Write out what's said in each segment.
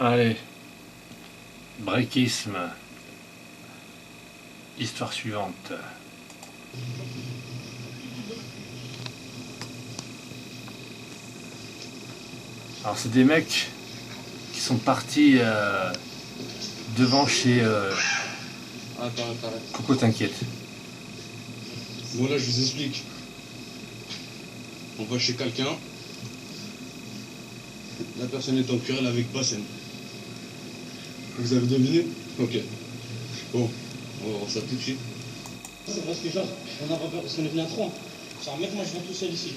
Allez, breakisme. Histoire suivante. Alors c'est des mecs qui sont partis devant chez Attends. Coco t'inquiète. Bon là je vous explique. On va chez quelqu'un. La personne est en querelle avec Bassem. Vous avez deviné? Ok. Bon, on va voir ça tout de suite. C'est parce que genre, on n'a pas peur parce qu'on est venu à 3. Genre mec, moi je viens tout seul ici.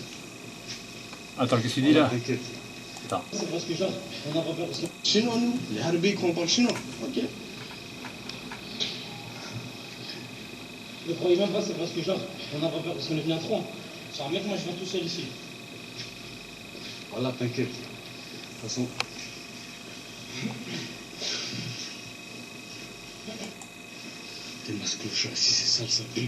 Attends, qu'est-ce qu'il dit là? T'inquiète. Attends. C'est parce que genre, on n'a pas peur parce que... Chinois nous, les Harbis qu'on parle chinois. Ok. Ne croyez même pas, c'est parce que genre, on n'a pas peur parce qu'on est venu à 3. Genre mec, moi je viens tout seul ici. Voilà, t'inquiète. De toute façon. T'es masque clochard, si c'est sale, ça pue.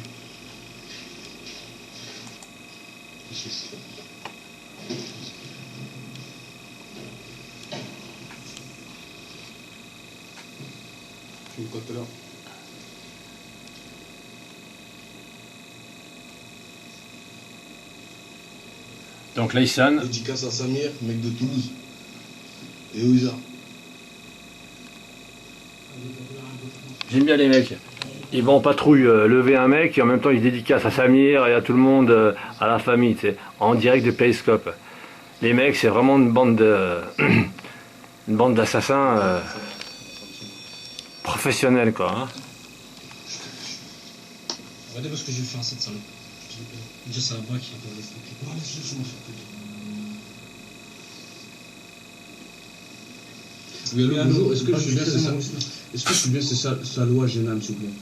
Tu me comptes là. Donc Laysan. Dédicace à Samir, mec de Toulouse. Et Ouza. J'aime bien les mecs. Ils vont en patrouille lever un mec et en même temps ils dédicacent à Samir et à tout le monde, à la famille, tu sais, en direct de Periscope. Les mecs, c'est vraiment une bande de une bande d'assassins professionnels quoi. Hein. Regardez parce que j'ai fait un set salope. Déjà c'est un bras qui a pas laissé. Oui, allô, bonjour, est-ce que je suis bien, c'est ça? Est-ce que je suis bien, c'est Saloua Genam, s'il vous plaît?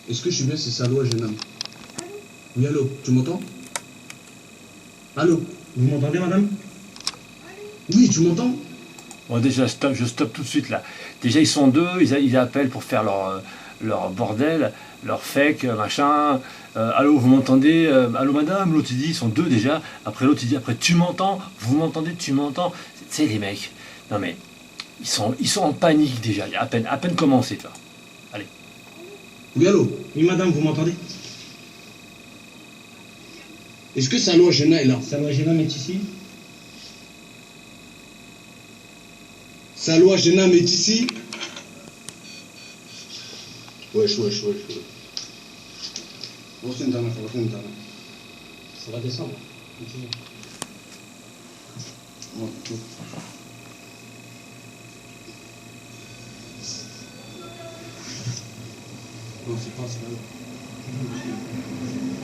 Est-ce que je suis bien, c'est Saloua Genam? Oui, allô, tu m'entends? Allô? Vous m'entendez madame? Oui, tu m'entends? Bon déjà stop, je stoppe tout de suite là. Déjà ils sont deux, ils appellent pour faire leur bordel, leur fake, machin. Allô, vous m'entendez? Allô madame, l'autre il dit, ils sont deux déjà. Après l'autre il dit, après tu m'entends? Vous m'entendez? Tu m'entends? Tu sais les mecs, non mais ils sont en panique déjà, il y a à peine commencé toi. Allez. Oui, allô? Oui madame, vous m'entendez? Est-ce que Saloua Genam est là? Saloua Genam est ici. Saloua Genam est ici? Wesh. Ça va descendre. Non, c'est pas Saloua.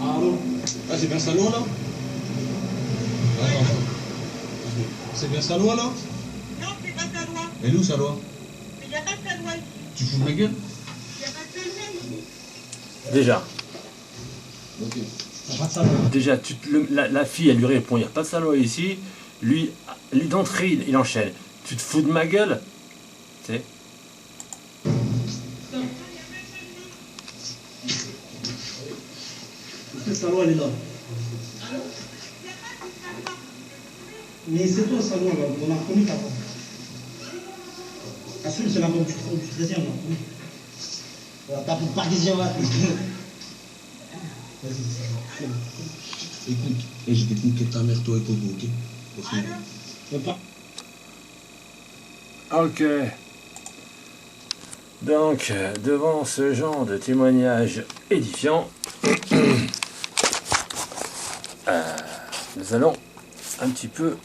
Allô? Ah, c'est bien Saloua là? Attends. C'est bien Saloua là? Non, c'est pas ta loi. Et nous, Saloua? Il n'y a pas de ta loi ici. Tu fous de ma gueule? Il n'y a pas de ta loi ici. Déjà, Ok. Pas de Saloua. déjà la fille elle lui répond, il n'y a pas de salaud ici. Lui d'entrée il enchaîne. Tu te fous de ma gueule? Tu sais? Saloua elle est là. Mais c'est toi Saloua, on a reconnu ta voix. Assume, c'est la voix du 13e, on a reconnu. Voilà, t'as plus de parisien là. Vas-y, c'est ça. Écoute, et je t'écoute que ta mère, toi et Coco, ok? Pas. Ok. Donc, devant ce genre de témoignage édifiant, nous allons un petit peu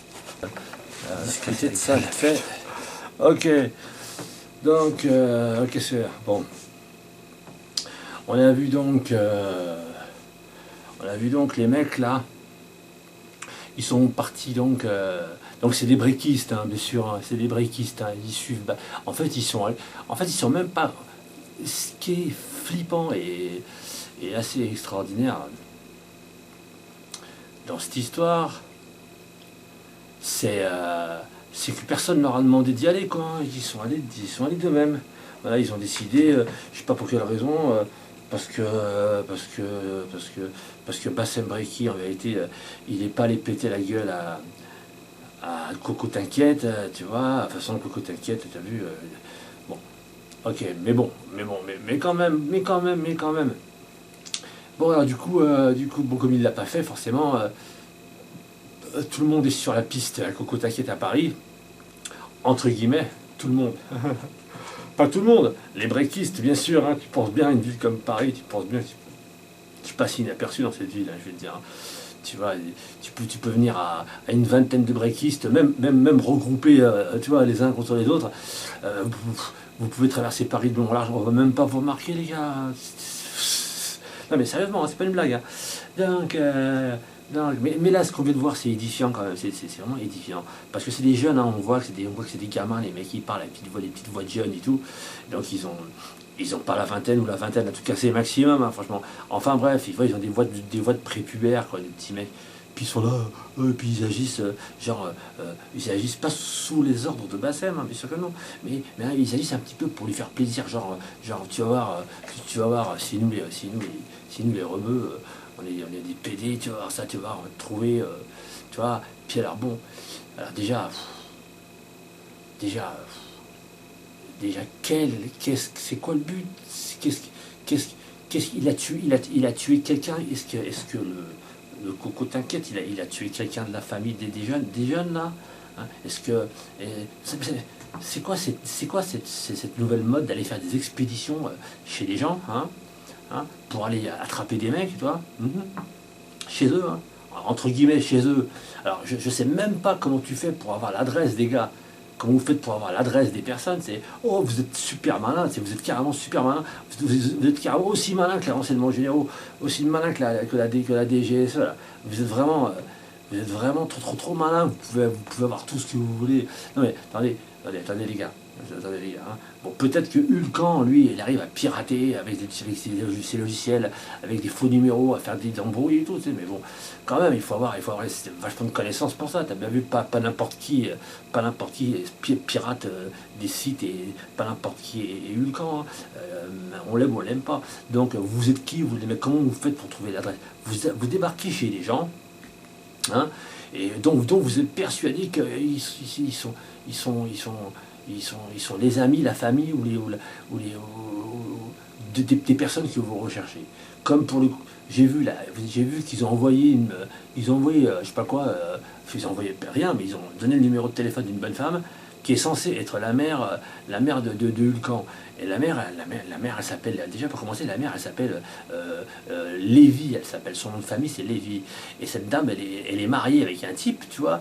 discuter de ça, fait. Ok. Donc, ok, c'est bon. On a vu donc les mecs là. Ils sont partis donc c'est des breakistes hein, bien sûr, hein, c'est des breakistes, hein, ils suivent. En fait ils sont même pas. Ce qui est flippant et assez extraordinaire dans cette histoire, c'est que personne ne leur a demandé d'y aller quoi. Ils sont allés d'eux-mêmes. Voilà, ils ont décidé, je sais pas pour quelle raison. Parce que Bassem Breki, en vérité, il n'est pas allé péter la gueule à Coco t'inquiète, tu vois, de toute façon Coco t'inquiète, t'as vu, bon, ok, mais quand même. Bon alors du coup, bon comme il l'a pas fait, forcément, tout le monde est sur la piste à Coco t'inquiète à Paris, entre guillemets, tout le monde. Pas tout le monde, les breakistes bien sûr, hein, tu penses bien à une ville comme Paris, tu penses bien, tu passes inaperçu dans cette ville, hein, je vais te dire. Hein. Tu vois, tu peux venir à une vingtaine de breakistes, même regroupés, tu vois, les uns contre les autres. Vous pouvez traverser Paris de long en large, on va même pas vous remarquer, les gars. Non, mais sérieusement, hein, c'est pas une blague. Hein. Donc, non, mais là, ce qu'on vient de voir, c'est édifiant quand même. C'est vraiment édifiant. Parce que c'est des jeunes, hein, on voit que c'est des gamins, les mecs qui parlent avec les petites voix de jeunes et tout. Donc, ils ont pas la vingtaine ou la vingtaine, en tout cas c'est le maximum, hein, franchement. Enfin bref, ils ont des voix de prépubères, quoi, des petits mecs. Puis ils sont là, puis ils agissent, ils agissent pas sous les ordres de Bassem, hein, bien sûr que non. Mais hein, ils agissent un petit peu pour lui faire plaisir, tu vas voir, si nous les rebeux, on est des PD, tu vas voir ça, tu vas voir, on va te trouver, tu vois. Puis alors bon, alors déjà, c'est quoi le but? Qu'est-ce qu'il a tué? Il a tué quelqu'un? Est-ce que le Coco t'inquiète? Il a tué quelqu'un de la famille des jeunes là? Hein, est-ce que c'est quoi cette nouvelle mode d'aller faire des expéditions chez les gens, hein, pour aller attraper des mecs, tu vois, chez eux, hein, entre guillemets chez eux. Alors je sais même pas comment tu fais pour avoir l'adresse des gars. Comment vous faites pour avoir l'adresse des personnes? C'est oh, vous êtes super malin, vous êtes carrément super malin, vous êtes carrément aussi malin que les renseignements généraux, aussi malin que la DGSE. Là. Vous êtes vraiment trop malin, vous pouvez avoir tout ce que vous voulez. Non mais attendez les gars. Hein. Bon, peut-être que Hulkan, lui, il arrive à pirater avec ses logiciels, avec des faux numéros, à faire des embrouilles et tout, tu sais, mais bon, quand même, il faut avoir vachement de connaissances pour ça. T'as bien vu, pas n'importe qui pirate des sites, et pas n'importe qui est Hulkan. Hein. On l'aime ou on l'aime pas. Donc, vous êtes qui? Vous l'aimez? Comment vous faites pour trouver l'adresse? Vous débarquez chez les gens, hein, et donc vous êtes persuadé qu'ils sont les amis, la famille des personnes que vous recherchez. Comme pour le coup, j'ai vu qu'ils ont envoyé je sais pas quoi, ils ont envoyé rien, mais ils ont donné le numéro de téléphone d'une bonne femme qui est censée être la mère de Hulkan. Et la mère, elle s'appelle, déjà pour commencer, la mère, elle s'appelle Lévy, son nom de famille, c'est Lévy. Et cette dame, elle est mariée avec un type, tu vois,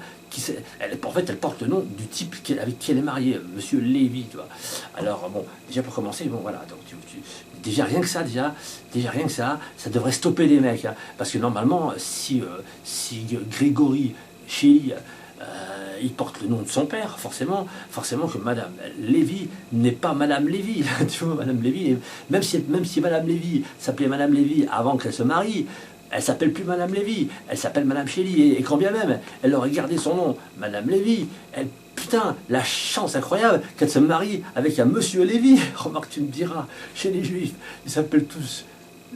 elle porte le nom du type avec qui elle est mariée, Monsieur Lévy, tu vois. Alors, bon, déjà pour commencer, bon, voilà, donc déjà rien que ça, ça devrait stopper les mecs, hein, parce que normalement, si Grégory Chély, il porte le nom de son père, forcément que Madame Lévy n'est pas Madame Lévy, tu vois, Madame Lévy, même si Madame Lévy s'appelait Madame Lévy avant qu'elle se marie, elle s'appelle plus Madame Lévy, elle s'appelle Madame Chély, et quand bien même, elle aurait gardé son nom, Madame Lévy, putain, la chance incroyable qu'elle se marie avec un Monsieur Lévy. Remarque, tu me diras, chez les Juifs, ils s'appellent tous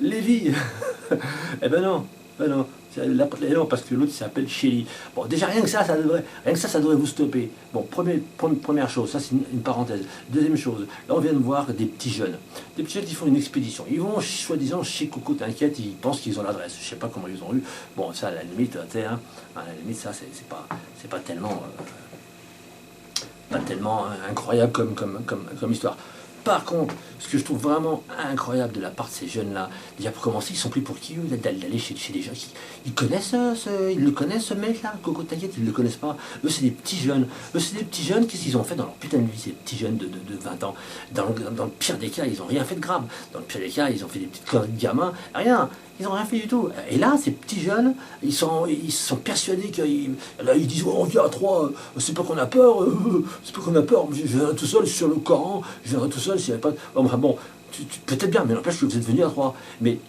Lévy. Eh ben non. Non, parce que l'autre s'appelle Chély. Bon, déjà rien que ça devrait vous stopper. Bon, première chose, ça c'est une parenthèse. Deuxième chose, là on vient de voir des petits jeunes. Des petits jeunes qui font une expédition. Ils vont soi-disant chez Coco t'inquiète, ils pensent qu'ils ont l'adresse. Je sais pas comment ils ont eu. Bon, ça à la limite, tu sais, hein, à la limite ça c'est pas tellement incroyable comme histoire. Par contre, ce que je trouve vraiment incroyable de la part de ces jeunes-là, déjà pour commencer, ils sont pris pour qui eux d'aller chez des gens qui ils connaissent ce mec-là, Coco t'inquiète, ils ne le connaissent pas. Eux, c'est des petits jeunes. Qu'est-ce qu'ils ont fait dans leur putain de vie, ces petits jeunes de 20 ans? Dans le pire des cas, ils n'ont rien fait de grave. Dans le pire des cas, ils ont fait des petites conneries de gamins. Rien. Ils n'ont rien fait du tout. Et là, ces petits jeunes, ils sont persuadés ils disent oh, il y a trois, c'est pas qu'on a peur, je viendrai tout seul sur le Coran, je viendrai tout seul s'il n'y avait pas. Bon, peut-être bien, mais n'empêche que vous êtes venus à trois. Mais et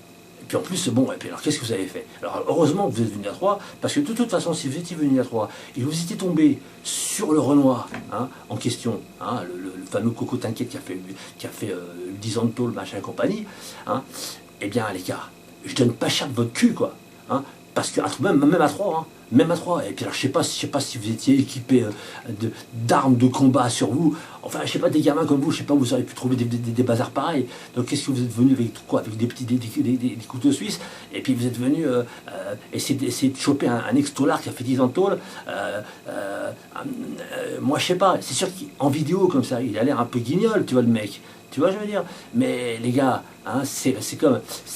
puis en plus, bon, et puis alors qu'est-ce que vous avez fait? Alors heureusement que vous êtes venus à trois, parce que de toute façon, si vous étiez venus à trois et vous étiez tombé sur le Renoir, hein, en question, hein, le fameux Coco t'inquiète qui a fait 10 ans de tôle, machin et compagnie, hein, eh bien les gars, je donne pas cher de votre cul, quoi. Hein, parce que même à 3, hein, même à 3. Et puis alors, je sais pas si vous étiez équipé d'armes de combat sur vous. Enfin, je sais pas, des gamins comme vous, je sais pas, vous auriez pu trouver des bazars pareils. Donc, qu'est-ce que vous êtes venu avec quoi? Avec des couteaux suisses. Et puis, vous êtes venu essayer de choper un ex-tolard qui a fait 10 ans de tôle. Moi, je sais pas. C'est sûr qu'en vidéo, comme ça, il a l'air un peu guignol, tu vois, le mec. Tu vois, je veux dire. Mais les gars, hein, c'est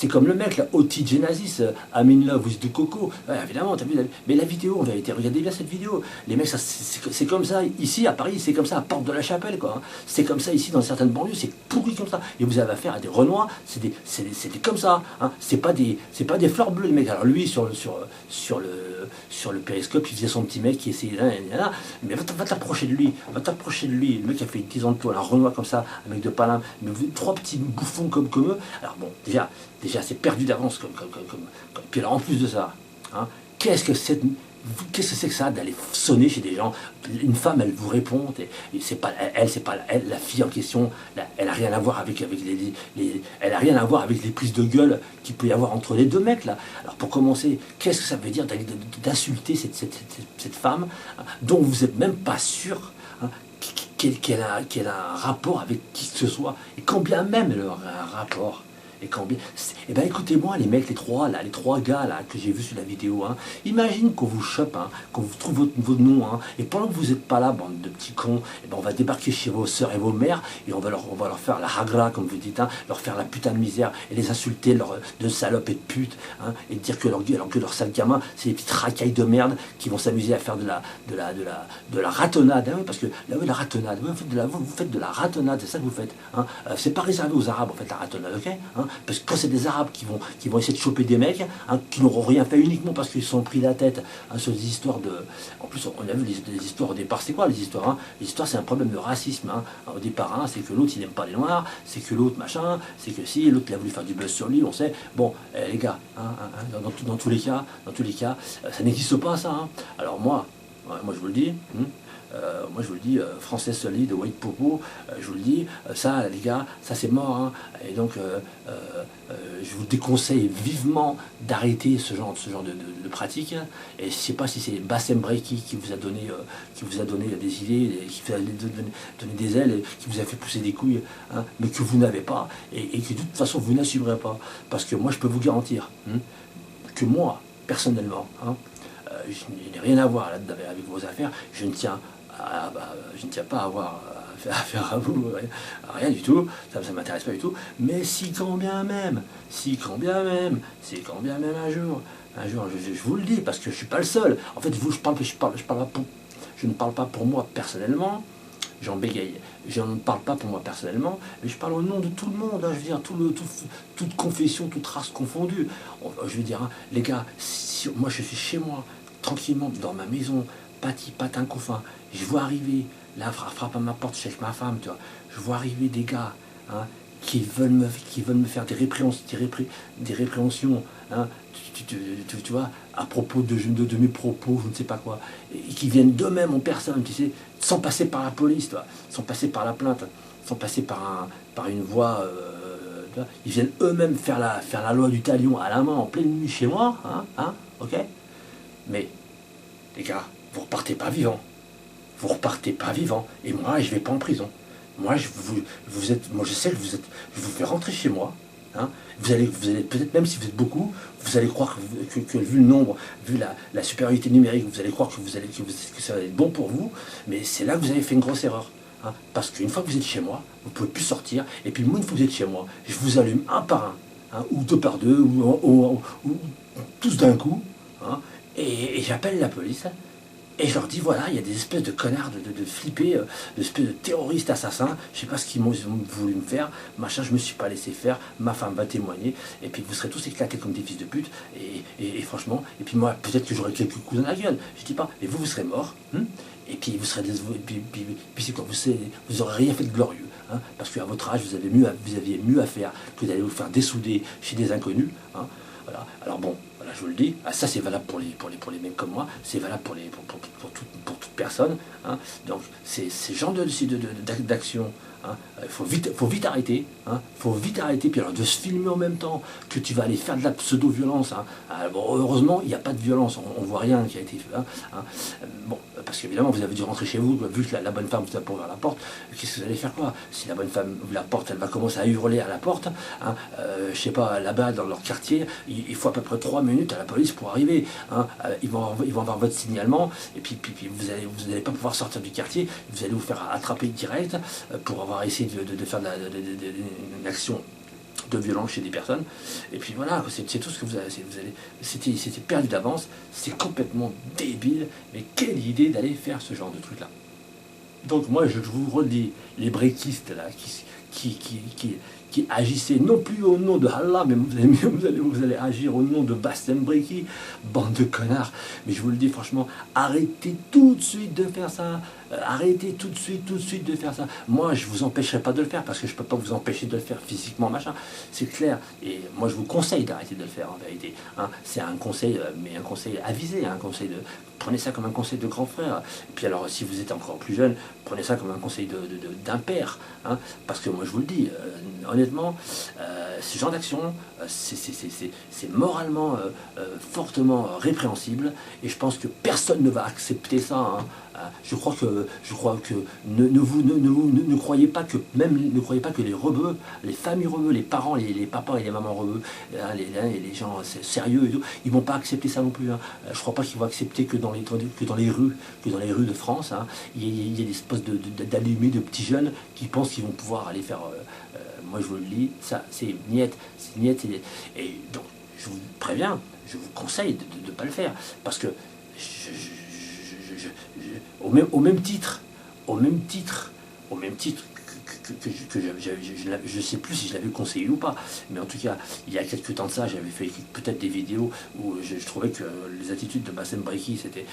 comme le mec, là, Oti Genesis, I'm in love with the Coco. Ouais, évidemment, t'as vu. Mais la vidéo, en vérité, regardez bien cette vidéo. Les mecs, c'est comme ça. Ici, à Paris, c'est comme ça, à Porte de la Chapelle, quoi. Hein. C'est comme ça ici, dans certaines banlieues, c'est pourri comme ça. Et vous avez affaire à des Renois, c'est des comme ça. Hein. C'est pas des fleurs bleues, les mecs. Alors lui, sur le périscope, il faisait son petit mec qui essayait. Mais va t'approcher de lui. Va t'approcher de lui. Le mec a fait 10 ans de toile, un Renoir comme ça, un mec de Paname. Mais vous, 3 petits bouffons comme eux. Alors bon, déjà c'est perdu d'avance. Puis alors en plus de ça, hein, qu'est-ce que c'est que ça d'aller sonner chez des gens? Une femme, elle vous répond, et c'est pas elle, la fille en question, elle a rien à voir avec elle a rien à voir avec les prises de gueule qu'il peut y avoir entre les deux mecs là. Alors pour commencer, qu'est-ce que ça veut dire d'insulter cette femme, hein, dont vous n'êtes même pas sûr, hein, qu'elle a un rapport avec qui que ce soit, et quand bien même elle aura un rapport. Et ben écoutez-moi les mecs, les trois gars là que j'ai vus sur la vidéo, hein, imagine qu'on vous chope, hein, qu'on vous trouve votre nom, hein, et pendant que vous n'êtes pas là, bande de petits cons, et ben on va débarquer chez vos sœurs et vos mères, et on va leur faire la hagra, comme vous dites, hein, leur faire la putain de misère, et les insulter de salopes et de putes, hein, et dire que leur sale gamin, c'est des petites racailles de merde qui vont s'amuser à faire de la ratonnade, hein, parce que là oui, la ratonnade, vous faites de la ratonnade, c'est ça que vous faites, hein, c'est pas réservé aux Arabes en fait la ratonnade, ok, hein, parce que quand c'est des Arabes qui vont essayer de choper des mecs, hein, qui n'auront rien fait uniquement parce qu'ils se sont pris la tête, hein, sur des histoires de... En plus, on a vu les histoires au départ, c'est quoi les histoires, hein? Les histoires, c'est un problème de racisme, hein. Au départ, hein, c'est que l'autre, il n'aime pas les Noirs, c'est que l'autre, machin, c'est que si, l'autre, il a voulu faire du buzz sur lui, on sait. Bon, les gars, hein, dans tous les cas, ça n'existe pas, ça. Hein. Alors moi, je vous le dis... moi je vous le dis, français solide, white popo, je vous le dis, ça les gars, ça c'est mort, hein. Et donc je vous déconseille vivement d'arrêter ce genre de pratique, et je sais pas si c'est Bassem Breiki qui vous a donné des idées, qui vous a donné des ailes, qui vous a fait pousser des couilles, hein, mais que vous n'avez pas, et que de toute façon vous n'assumerez pas, parce que moi je peux vous garantir, hein, que moi, personnellement, hein, je n'ai rien à voir là-dedans avec vos affaires, je ne tiens pas à avoir affaire à vous, rien du tout, ça ne m'intéresse pas du tout, mais si quand bien même un jour, je vous le dis, parce que je ne suis pas le seul, en fait, je ne parle pas pour moi personnellement, j'en bégaye, je ne parle pas pour moi personnellement, mais je parle au nom de tout le monde, hein, je veux dire, toute confession, toute race confondue, je veux dire, hein, les gars, si moi je suis chez moi, tranquillement, dans ma maison, patin couffin, je vois arriver, là, frappe à ma porte, chez ma femme, tu vois, je vois arriver des gars, hein, qui veulent me faire des répréhensions, hein, tu vois, à propos de mes propos, je ne sais pas quoi, et qui viennent d'eux-mêmes en personne, tu sais, sans passer par la police, toi, sans passer par la plainte, sans passer par une voie, ils viennent eux-mêmes faire la loi du talion à la main en pleine nuit chez moi, hein, ok, mais les gars, vous repartez pas vivant. Et moi, je vais pas en prison. Moi, je sais que je vous fais rentrer chez moi. Hein. Vous allez peut-être, même si vous êtes beaucoup, vous allez croire que vu le nombre, vu la supériorité numérique, vous allez croire que ça va être bon pour vous. Mais c'est là que vous avez fait une grosse erreur. Hein. Parce qu'une fois que vous êtes chez moi, vous ne pouvez plus sortir. Et puis moi, une fois que vous êtes chez moi, je vous allume un par un, hein, ou deux par deux, ou tous d'un coup. Hein. Et j'appelle la police. Et je leur dis, voilà, il y a des espèces de connards, de flippés, d'espèces de terroristes assassins, je sais pas ce qu'ils ont voulu me faire, machin, je me suis pas laissé faire, ma femme va témoigner, et puis vous serez tous éclatés comme des fils de pute, et franchement, et puis moi, peut-être que j'aurai quelques coups dans la gueule, je dis pas, mais vous serez morts, hein, et puis vous serez puis c'est quoi, vous aurez rien fait de glorieux, hein, parce qu'à votre âge, vous aviez mieux à faire que d'aller vous faire dessouder chez des inconnus, hein, voilà, alors bon, voilà, je vous le dis, ça c'est valable pour les mecs comme moi, c'est valable pour toute personne. Hein. Donc c'est ce genre d'action. Hein. Il faut vite arrêter. Hein. Faut vite arrêter. Puis alors de se filmer en même temps que tu vas aller faire de la pseudo-violence. Hein. Bon, heureusement, il n'y a pas de violence. On ne voit rien qui a été fait. Hein. Bon, parce qu'évidemment, vous avez dû rentrer chez vous, vu que la bonne femme vous a ouvert la porte. Qu'est-ce que vous allez faire quoi? Si la bonne femme ouvre la porte, elle va commencer à hurler à la porte. Hein. Je sais pas, là-bas, dans leur quartier, il faut à peu près 3 minutes à la police pour arriver. Hein. Ils vont avoir votre signalement. Et puis vous n'allez pas pouvoir sortir du quartier. Vous allez vous faire attraper direct pour avoir essayé de faire une action de violence chez des personnes. Et puis voilà, c'est tout ce que vous allez. C'était perdu d'avance. C'est complètement débile. Mais quelle idée d'aller faire ce genre de truc-là. Donc moi, je vous redis, les breakistes là, qui agissaient non plus au nom de Allah, mais vous allez agir au nom de Bassem Breki, bande de connards. Mais je vous le dis franchement, arrêtez tout de suite de faire ça. Arrêtez tout de suite de faire ça. Moi, je vous empêcherai pas de le faire parce que je peux pas vous empêcher de le faire physiquement, machin. C'est clair. Et moi, je vous conseille d'arrêter de le faire en vérité. Hein. C'est un conseil, mais un conseil avisé, un conseil de. Prenez ça comme un conseil de grand frère. Et puis alors, si vous êtes encore plus jeune, prenez ça comme un conseil d'un père. Hein. Parce que moi, je vous le dis, honnêtement, ce genre d'action, c'est moralement fortement répréhensible. Et je pense que personne ne va accepter ça. Hein. Je crois que ne croyez pas que les rebeux, les familles rebeux, les parents, les papas et les mamans rebeux, les gens sérieux et tout, ils vont pas accepter ça non plus. Hein. Je crois pas qu'ils vont accepter que dans les rues de France, hein, il y a des espèces d'allumés de petits jeunes qui pensent qu'ils vont pouvoir aller faire. Moi je vous le dis, ça c'est niette, et donc je vous préviens, je vous conseille de ne pas le faire parce que au même titre que je ne sais plus si je l'avais conseillé ou pas, mais en tout cas, il y a quelques temps de ça, j'avais fait peut-être des vidéos où je trouvais que les attitudes de Bassem Breki, cette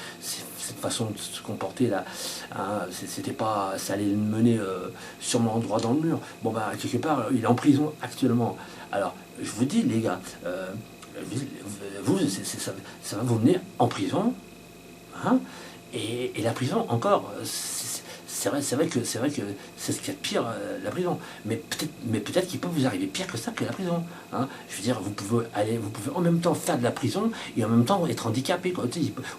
façon de se comporter là, hein, c'était pas, ça allait le mener sûrement droit dans le mur. Bon bah quelque part, il est en prison actuellement. Alors, je vous dis les gars, vous, ça va vous mener en prison, hein, et la prison encore. C'est vrai que c'est ce qu'il y a de pire, la prison. Mais peut-être qu'il peut vous arriver pire que ça, que la prison. Hein. Je veux dire, vous pouvez en même temps faire de la prison et en même temps être handicapé, quoi.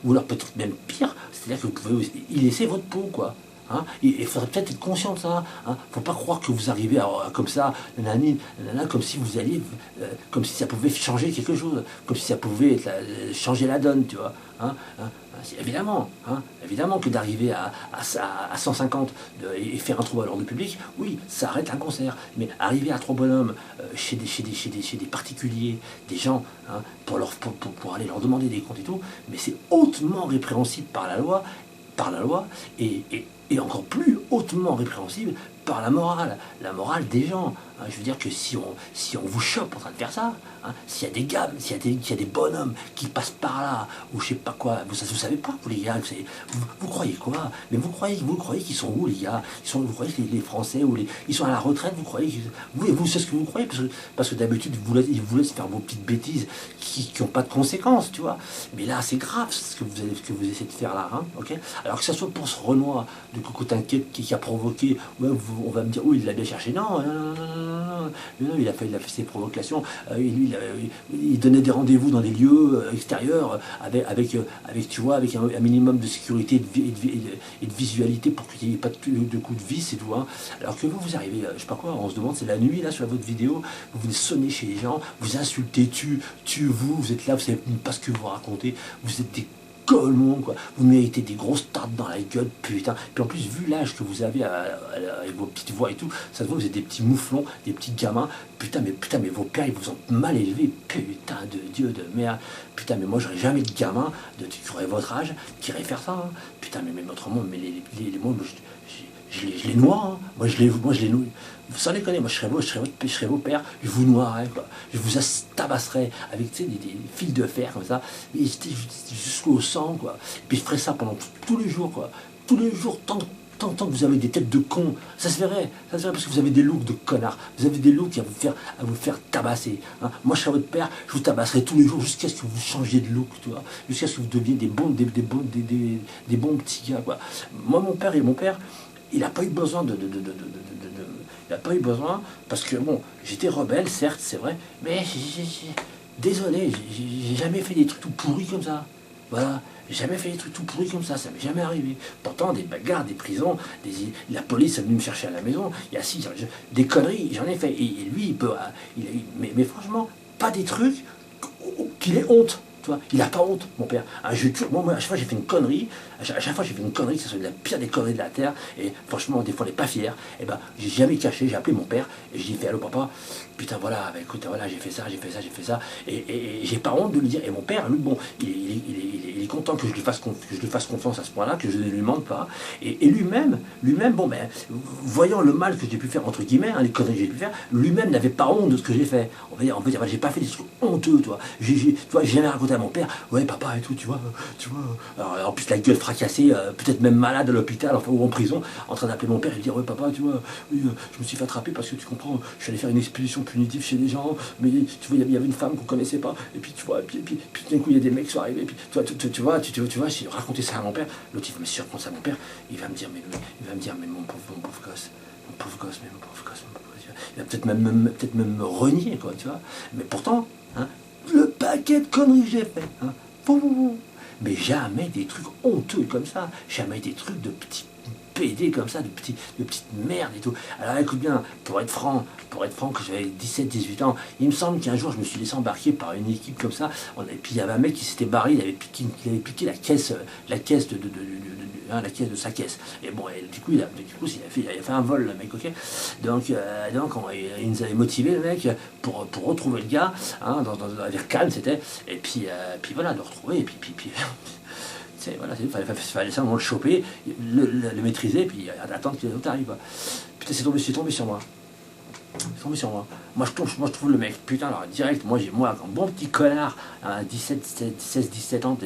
Ou alors peut-être même pire, c'est-à-dire que vous pouvez y laisser votre peau, quoi. Hein. Il faudrait peut-être être conscient de ça. Hein. Faut pas croire que vous arrivez comme ça, comme si vous alliez, comme si ça pouvait changer quelque chose, comme si ça pouvait changer la donne, tu vois. Hein. Évidemment, évidemment que d'arriver à 150 et faire un trouble à l'ordre public, oui, ça arrête un concert. Mais arriver à 3 bonhommes chez des particuliers, des gens, hein, pour aller leur demander des comptes et tout, mais c'est hautement répréhensible par la loi, et encore plus hautement répréhensible par la morale des gens. Hein. Je veux dire que si on vous chope en train de faire ça, hein, s'il y a des gammes, s'il y a des bonhommes qui passent par là, ou je sais pas quoi, vous savez pas, vous les gars, vous croyez quoi? Mais vous croyez qu'ils sont où les gars? Vous croyez que les Français, ils sont à la retraite, vous croyez vous c'est ce que vous croyez, parce que d'habitude ils vous laissent faire vos petites bêtises qui n'ont pas de conséquences, tu vois. Mais là c'est grave ce que vous essayez de faire là, hein, ok? Alors que ça soit pour ce Renoir de Coco T'inquiète qui a provoqué, ouais, on va me dire, oui, il l'a bien cherché, non, il a fait ses provocations, il donnait des rendez-vous dans des lieux extérieurs avec tu vois, avec un minimum de sécurité et de visualité pour qu'il n'y ait pas de coups de vis et tout. Hein. Alors que vous arrivez, je sais pas quoi, on se demande, c'est la nuit là sur votre vidéo, vous venez sonner chez les gens, vous insultez, vous êtes là, vous savez pas ce que vous racontez, vous êtes des colons, quoi. Vous méritez des grosses tartes dans la gueule, putain. Puis en plus, vu l'âge que vous avez avec vos petites voix et tout, ça se voit, vous êtes des petits mouflons, des petits gamins. Putain, mais vos pères, ils vous ont mal élevé. Putain de Dieu de merde. Putain, mais moi, j'aurais jamais de gamin qui aurait votre âge, qui irait faire ça. Hein. Putain, mais autrement, mais les mots, je les noie. Hein. Moi, je les noie. Sans déconner, moi je serais vos pères, je vous noierais, quoi. Je vous tabasserais avec des fils de fer comme ça, jusqu'au sang, quoi. Et puis je ferais ça pendant tous les jours, quoi. Tous les jours, tant tant que vous avez des têtes de cons, ça se verrait parce que vous avez des looks de connards, vous avez des looks à vous faire tabasser. Hein. Moi, je serais votre père, je vous tabasserai tous les jours jusqu'à ce que vous changiez de look, tu vois, jusqu'à ce que vous deveniez des bons petits gars, quoi. Moi, mon père, il n'a pas eu besoin il n'a pas eu besoin, parce que bon, j'étais rebelle, certes, c'est vrai, mais désolé, j'ai jamais fait des trucs tout pourris comme ça. Voilà, j'ai jamais fait des trucs tout pourris comme ça m'est jamais arrivé. Pourtant, des bagarres, des prisons, la police est venue me chercher à la maison, il y a des conneries, j'en ai fait. Et lui, il peut, mais franchement, pas des trucs qu'il ait honte. Tu vois, il n'a pas honte, mon père. À chaque fois, j'ai fait une connerie. À chaque fois, j'ai fait une connerie, que ce soit la pire des conneries de la terre. Et franchement, des fois, on n'est pas fier. Et ben, j'ai jamais caché. J'ai appelé mon père et je lui ai dit, allô, papa. Putain, voilà, bah, écoute, voilà, j'ai fait ça. Et j'ai pas honte de lui dire. Et mon père, lui, bon, il est content que je lui fasse confiance à ce point-là, que je ne lui demande pas. Et lui-même, bon, ben, voyant le mal que j'ai pu faire, entre guillemets, hein, les conneries que j'ai pu faire, lui-même n'avait pas honte de ce que j'ai fait. On va dire, voilà, j'ai pas fait des trucs honteux, toi. J'ai jamais raconté à mon père, ouais, papa et tout, tu vois. Alors, en plus, la gueule fracassée, peut-être même malade à l'hôpital, enfin, ou en prison, en train d'appeler mon père et de dire, ouais, papa, tu vois, oui, je me suis fait attraper parce que tu comprends, je suis allé faire une expédition punitive chez des gens, mais tu vois, il y avait une femme qu'on connaissait pas, et puis tu vois, puis d'un coup, il y a des mecs qui sont arrivés, et puis tu vois, j'ai raconté ça à mon père, l'autre, il va me surprendre ça à mon père, il va me dire, mais mon pauvre gosse, il va peut-être même me renier, quoi, tu vois, mais pourtant, hein, le paquet de conneries que j'ai fait, hein, mais jamais des trucs honteux comme ça, jamais des trucs de petits PD comme ça, de petites merdes et tout. Alors écoute bien, pour être franc, que j'avais 17-18 ans, il me semble qu'un jour je me suis laissé embarquer par une équipe comme ça, et puis il y avait un mec qui s'était barré, il avait piqué la caisse de sa caisse. Et bon, et du coup, il a fait un vol, le mec, ok. Donc il nous avait motivé, le mec, pour retrouver le gars, hein, vers Cannes, c'était, et puis voilà, de le retrouver, et puis voilà, il fallait simplement le choper, le maîtriser, puis attendre que les autres arrivent. Putain, c'est tombé sur moi. Moi je trouve le mec, putain, alors direct, moi, un bon petit connard, à 17 ans,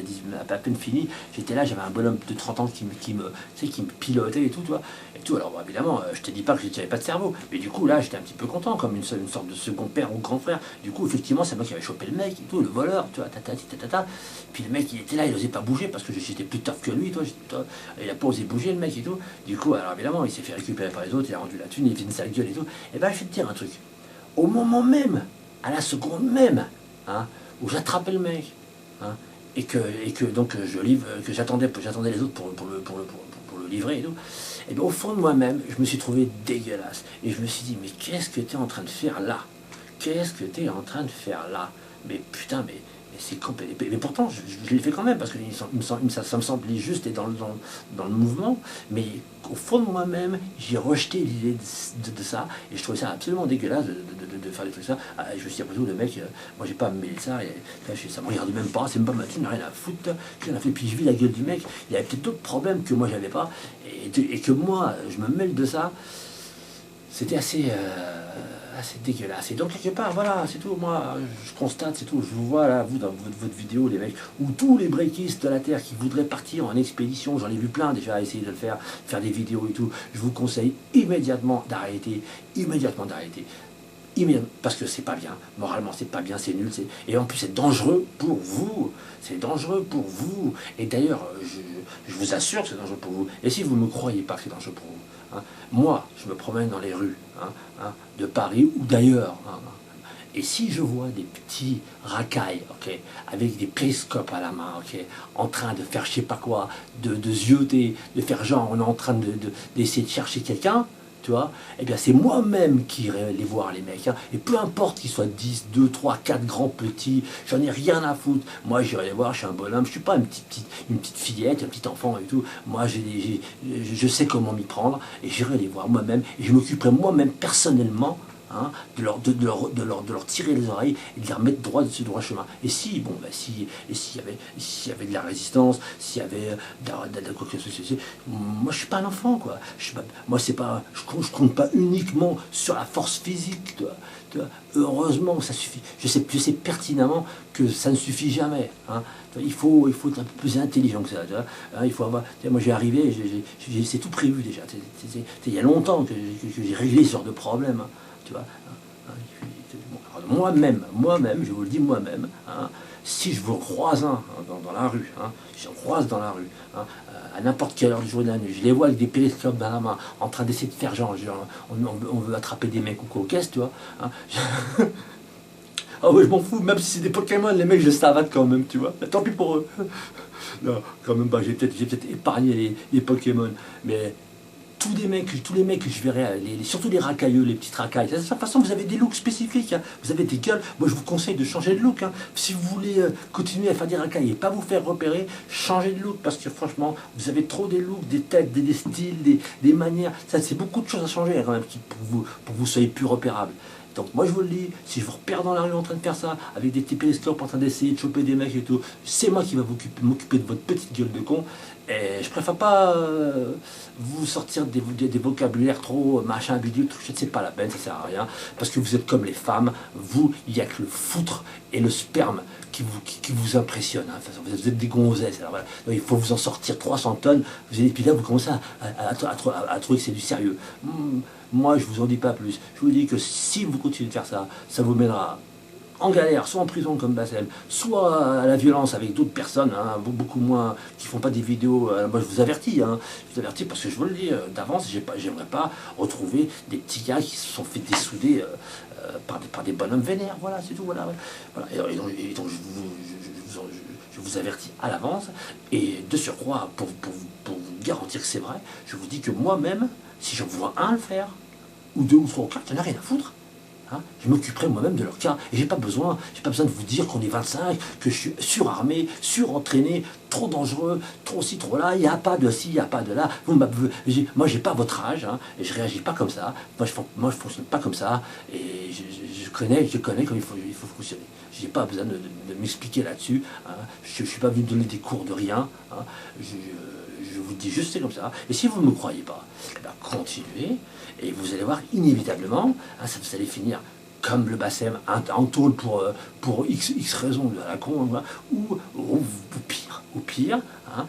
à peine fini, j'étais là, j'avais un bonhomme de 30 ans qui me pilotait et tout, tu vois. Alors bon, évidemment, je te dis pas que j'avais pas de cerveau, mais du coup là, j'étais un petit peu content, comme une sorte de second père ou grand frère. Du coup, effectivement, c'est moi qui avais chopé le mec et tout, le voleur, tu vois, Puis le mec, il était là, il osait pas bouger parce que j'étais plus tough que lui, toi, il a pas osé bouger, le mec et tout. Du coup, alors évidemment, il s'est fait récupérer par les autres, il a rendu la thune, il fait une sale gueule et tout. Et ben, je vais te dire un truc. Au moment même, à la seconde même, hein, où j'attrapais le mec, hein, et que donc je livre, que j'attendais les autres pour le livrer et tout, et bien au fond de moi-même, je me suis trouvé dégueulasse. Et je me suis dit, mais qu'est-ce que tu es en train de faire là? Mais putain, mais c'est complètement. Mais pourtant, je l'ai fait quand même, parce que ça me semblait juste et dans le mouvement, mais au fond de moi-même, j'ai rejeté l'idée de ça, et je trouvais ça absolument dégueulasse de faire des trucs ça. Je me suis dit, après tout, le mec, moi j'ai pas à me mêler de ça, et là, ça me regarde même pas, c'est même pas ma thune, rien à foutre, puis je vis la gueule du mec, il y avait peut-être d'autres problèmes que moi j'avais pas, et que moi, je me mêle de ça, c'était assez dégueulasse. Et donc, quelque part, voilà, c'est tout. Moi, je constate, c'est tout. Je vous vois là, vous, dans votre vidéo, les mecs, ou tous les breakistes de la Terre qui voudraient partir en expédition, j'en ai vu plein déjà essayer de le faire des vidéos et tout. Je vous conseille immédiatement d'arrêter. Parce que c'est pas bien, moralement c'est pas bien, c'est nul, et en plus c'est dangereux pour vous, et d'ailleurs je vous assure que c'est dangereux pour vous, et si vous ne me croyez pas que c'est dangereux pour vous, hein, moi je me promène dans les rues, de Paris ou d'ailleurs, et si je vois des petits racailles, ok, avec des périscopes à la main, ok, en train de faire je sais pas quoi, de zioter, de faire genre on est en train d'essayer de chercher quelqu'un, tu vois, eh bien c'est moi-même qui irai les voir, les mecs, hein. Et peu importe qu'ils soient 10, 2, 3, 4 grands petits, j'en ai rien à foutre. Moi j'irai les voir, je suis un bonhomme, je suis pas une petite fillette, un petit enfant et tout. Moi je sais comment m'y prendre, et j'irai les voir moi-même, et je m'occuperai moi-même personnellement, hein, de leur tirer les oreilles et de les remettre droit sur le droit chemin. Et si, bon, bah, s'il y avait de la résistance, s'il y avait de quoi que ce soit, moi je suis pas un enfant, quoi. Moi c'est pas, je compte pas uniquement sur la force physique, Tu vois, heureusement, ça suffit. Je sais pertinemment que ça ne suffit jamais. Hein. Il faut être un peu plus intelligent que ça. Tu vois. Hein, il faut avoir. Tu vois, moi, j'ai arrivé, c'est tout prévu déjà. Il y a longtemps que j'ai réglé ce genre de problème. Hein, tu vois. Moi-même, je vous le dis moi-même, hein, si je vous croise dans la rue, hein, si j'en croise dans la rue, hein, à n'importe quelle heure du jour et de la nuit, je les vois avec des périscopes dans la main, en train d'essayer de faire genre on veut attraper des mecs ou quoi, caisse, tu vois. Hein, ah ouais, je m'en fous, même si c'est des Pokémon, les mecs, je savate quand même, tu vois. Mais tant pis pour eux. Non, quand même pas, j'ai peut-être épargné les Pokémon, mais tous les mecs que je verrai, surtout les racailleux, les petites racailles. De toute façon, vous avez des looks spécifiques, hein. Vous avez des gueules. Moi, je vous conseille de changer de look. Hein. Si vous voulez continuer à faire des racailles et pas vous faire repérer, changez de look parce que franchement, vous avez trop des looks, des têtes, des styles, des manières. Ça, c'est beaucoup de choses à changer hein, quand même pour que vous soyez plus repérable. Donc moi je vous le dis, si je vous repère dans la rue en train de faire ça, avec des petits périscopes en train d'essayer de choper des mecs et tout, c'est moi qui va m'occuper de votre petite gueule de con. Et je préfère pas vous sortir des vocabulaires trop machin, bidule, c'est pas la peine, ça sert à rien. Parce que vous êtes comme les femmes, vous, il n'y a que le foutre et le sperme qui vous impressionnent. Hein. Vous êtes des gonzesses. Alors, voilà. Donc, il faut vous en sortir 300 tonnes. Et puis là, vous commencez à trouver que c'est du sérieux. Moi, je vous en dis pas plus. Je vous dis que si vous continuez de faire ça, ça vous mènera en galère, soit en prison comme Bassem, soit à la violence avec d'autres personnes, hein, beaucoup moins, qui font pas des vidéos. Moi, je vous avertis, hein, parce que je vous le dis d'avance, j'aimerais pas retrouver des petits gars qui se sont fait dessouder par des bonhommes vénères. Voilà, c'est tout. Voilà. Et donc, je vous avertis à l'avance, et de surcroît, pour vous garantir que c'est vrai, je vous dis que moi-même, si j'en vois un le faire, ou deux ou trois ou quatre, j'en ai rien à foutre. Hein, je m'occuperai moi-même de leur cas. Et j'ai pas besoin de vous dire qu'on est 25, que je suis surarmé, surentraîné, trop dangereux, trop ci, trop là, il n'y a pas de ci, il n'y a pas de là. Moi, j'ai pas votre âge, hein, et je réagis pas comme ça. Moi, je fonctionne pas comme ça, et je connais comme il faut fonctionner. J'ai pas besoin de m'expliquer là-dessus. Hein. Je suis pas venu donner des cours de rien. Hein. Je vous dis juste c'est comme ça. Et si vous ne me croyez pas, eh ben, continuez, et vous allez voir inévitablement, hein, vous allez finir comme le Bassem, en tôle pour X raisons de la con, hein, ou pire, hein,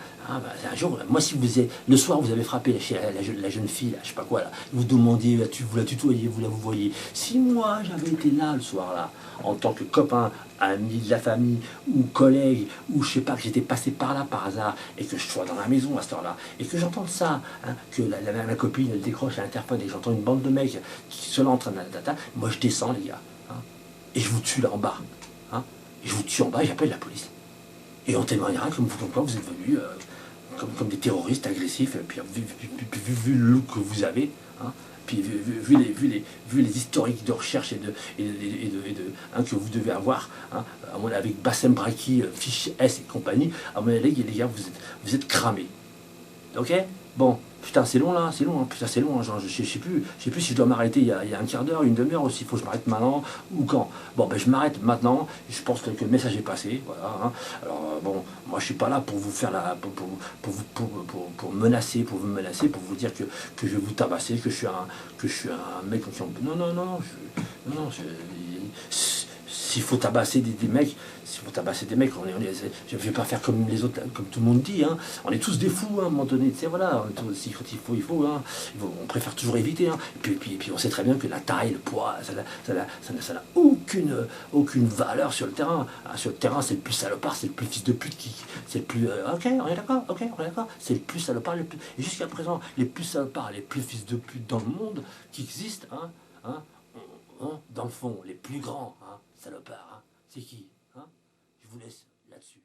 un jour, moi si vous êtes, le soir vous avez frappé chez la jeune fille, là, je sais pas quoi, là, vous demandiez, vous la tutoyez, vous la vous voyez. Si moi j'avais été là le soir-là, en tant que copain, ami de la famille, ou collègue, ou je sais pas, que j'étais passé par là par hasard, et que je sois dans la maison à cette heure-là, et que j'entende ça, hein, que la copine elle décroche à l'interphone, et que j'entends une bande de mecs qui sont là en train de... Moi je descends les gars, hein, et je vous tue là en bas. Hein, et je vous tue en bas et j'appelle la police. Et on témoignera comme quoi vous êtes venus comme des terroristes agressifs, et puis vu le look que vous avez, hein, puis vu les historiques de recherche hein, que vous devez avoir, hein, avec Bassem Braki, Fiche S et compagnie, à mon avis, les gars, vous êtes cramés. Ok? Bon, putain, c'est long là, c'est long, hein, putain, c'est long, hein, genre, je sais plus si je dois m'arrêter il y a un quart d'heure, une demi-heure, ou s'il faut que je m'arrête maintenant, ou quand. Bon, ben je m'arrête maintenant, je pense que le message est passé, voilà. Hein. Alors, bon, moi je suis pas là pour vous faire pour menacer, pour vous dire que je vais vous tabasser, que je suis un mec qui... Non, s'il faut tabasser des mecs, je ne vais pas faire comme les autres, comme tout le monde dit. Hein. On est tous des fous, hein, à un moment donné. Tu sais, voilà, il faut. Hein. On préfère toujours éviter. Hein. Et puis on sait très bien que la taille, le poids, ça n'a aucune valeur sur le terrain. Hein, sur le terrain, c'est le plus salopard, c'est le plus fils de pute c'est le plus. Ok, on est d'accord. C'est le plus salopard, et jusqu'à présent, les plus salopards, les plus fils de pute dans le monde qui existent, dans le fond, les plus grands, hein, salopards, hein, c'est qui, hein? Je vous laisse là-dessus.